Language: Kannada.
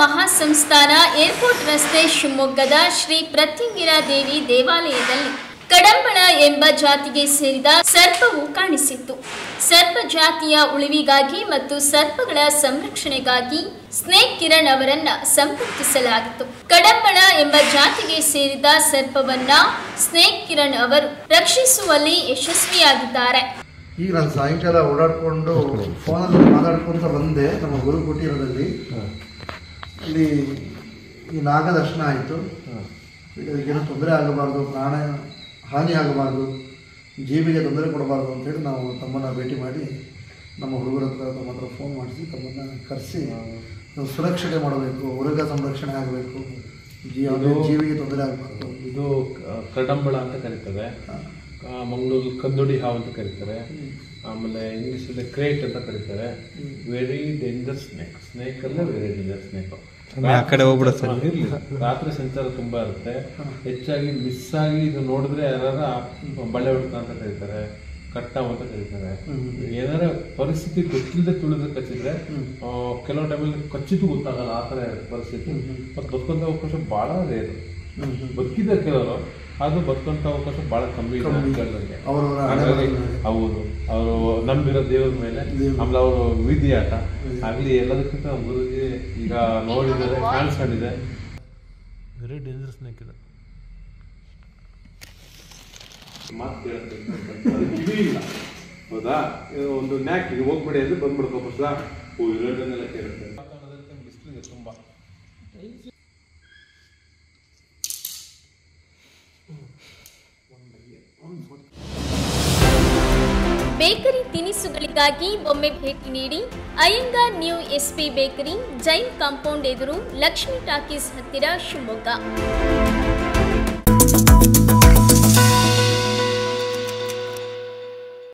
ಮಹಾಸಂಸ್ಥಾನ ಏರ್ಪೋರ್ಟ್ ರಸ್ತೆ ಶಿವಮೊಗ್ಗದ ಶ್ರೀ ಪ್ರತ್ಯಂಗಿರಾ ದೇವಿ ದೇವಾಲಯದಲ್ಲಿ ಕಡಂಬಳ ಎಂಬ ಜಾತಿಗೆ ಸೇರಿದ ಸರ್ಪವು ಕಾಣಿಸಿತ್ತು. ಸರ್ಪ ಜಾತಿಯ ಉಳಿವಿಗಾಗಿ ಮತ್ತು ಸರ್ಪಗಳ ಸಂರಕ್ಷಣೆಗಾಗಿ ಸ್ನೇಕ್ ಕಿರಣ್ ಅವರನ್ನ ಸಂಪರ್ಕಿಸಲಾಗಿತ್ತು. ಕಡಂಬಳ ಎಂಬ ಜಾತಿಗೆ ಸೇರಿದ ಸರ್ಪವನ್ನ ಸ್ನೇಕ್ ಕಿರಣ್ ಅವರು ರಕ್ಷಿಸುವಲ್ಲಿ ಯಶಸ್ವಿಯಾಗಿದ್ದಾರೆ. ಈಗ ನಾನು ಸಾಯಂಕಾಲ ಓಡಾಡಿಕೊಂಡು ಫೋನಲ್ಲಿ ಮಾತಾಡ್ಕೊಂತ ಬಂದೆ ನಮ್ಮ ಗುರು ಕುಟೀರದಲ್ಲಿ. ಅಲ್ಲಿ ಈ ನಾಗದರ್ಶನ ಆಯಿತು. ಇದಕ್ಕೇನು ತೊಂದರೆ ಆಗಬಾರ್ದು, ಪ್ರಾಣ ಹಾನಿ ಆಗಬಾರ್ದು, ಜೀವಿಗೆ ತೊಂದರೆ ಕೊಡಬಾರ್ದು ಅಂತೇಳಿ ನಾವು ತಮ್ಮನ್ನು ಭೇಟಿ ಮಾಡಿ ನಮ್ಮ ಹುಡುಗರ ಹತ್ರ ತಮ್ಮ ಹತ್ರ ಫೋನ್ ಮಾಡಿಸಿ ತಮ್ಮನ್ನು ಕರೆಸಿ ನಾವು ಸುರಕ್ಷತೆ ಮಾಡಬೇಕು, ಹುಡುಗ ಸಂರಕ್ಷಣೆ ಆಗಬೇಕು, ಜೀವಿಗೆ ತೊಂದರೆ ಆಗಬಾರ್ದು. ಇದು ಕಡಂಬಳ ಅಂತ ಕರೀತಾರೆ, ಮಂಗಳೂರು ಕಂದುಡಿ ಹಾವು ಅಂತ ಕರೀತಾರೆ, ಆಮೇಲೆ ಇಂಗ್ಲೀಷಲ್ಲಿ ಕ್ರೇಟ್ ಅಂತ ಕರೀತಾರೆ. Very danger snake. ಸ್ನೇಕ್ ಅಲ್ಲೇ ವೆರಿ ಡೇಂಜರ್ ಸ್ನೇಕ್. ರಾತ್ರಿ ಸಂಚಾರ ತುಂಬಾ ಇರುತ್ತೆ. ಹೆಚ್ಚಾಗಿ ಮಿಸ್ ಆಗಿ ಇದು ನೋಡಿದ್ರೆ ಯಾರು ಬಳೆ ಹೊಡ್ಕ ಅಂತ ಕರೀತಾರೆ, ಕಟ್ಟಾವ್ ಅಂತ ಕರೀತಾರೆ. ಏನಾರ ಪರಿಸ್ಥಿತಿ ಗೊತ್ತಿಲ್ಲದೆ ತುಳಿದ್ರೆ ಕಚ್ಚಿದ್ರೆ ಕೆಲವು ಟೈಮಲ್ಲಿ ಕಚ್ಚಿದ್ದು ಗೊತ್ತಾಗಲ್ಲ, ಆ ಥರ ಇರುತ್ತೆ ಪರಿಸ್ಥಿತಿ. ಮತ್ತು ಬದುಕುವಂಥ ಅವಕಾಶ ಭಾಳ ರೇರು. ಬದುಕಿದ್ದಾರೆ ಕೆಲವರು, ಅದು ಬದುಕುವಂಥ ಅವಕಾಶ ಭಾಳ ಕಮ್ಮಿ ಇದೆ ಕೇಳಿದಂಗೆ. ಹಾಗಾಗಿ ಹೌದು, ಅವರು ನಂಬಿರೋ ದೇವ್ರ ಮೇಲೆ, ಆಮೇಲೆ ಅವರು ವಿಧಿ ಆಟ ಆಗಲಿ ಎಲ್ಲದಕ್ಕಿಂತ ಗುರುಜಿ ಈಗ ನೋಡಿದರೆ ಕಾಣಿಸ್ಕೊಂಡಿದೆ. ವೆರಿ ಡೇಂಜರಸ್ ಸ್ನೇಕ್ ಇದೆ. ಮಾತು ಕೇಳುತ್ತೆ ಇಲ್ಲ, ಹೌದಾ? ಒಂದು ನ್ಯಾಕ್ ಇದು ಹೋಗ್ಬಿಡಿ ಅಂದ್ರೆ ಬಂದ್ಬಿಡ್ಕೋ ಬಸ್ ಇರೋದನ್ನೆಲ್ಲ ಕೇಳುತ್ತೆ. ಬಿಸಿಲಿದೆ ತುಂಬ. ಬೇಕರಿ ತಿನಿಸುಗಳಿಗಾಗಿ ಒಮ್ಮೆ ಭೇಟಿ ನೀಡಿ. Iyengar new SP bakery, Jain compound ಎದುರು, ಲಕ್ಷ್ಮಿ ಟಾಕೀಸ್ ಹತ್ತಿರ, ಶಿವಮೊಗ್ಗ.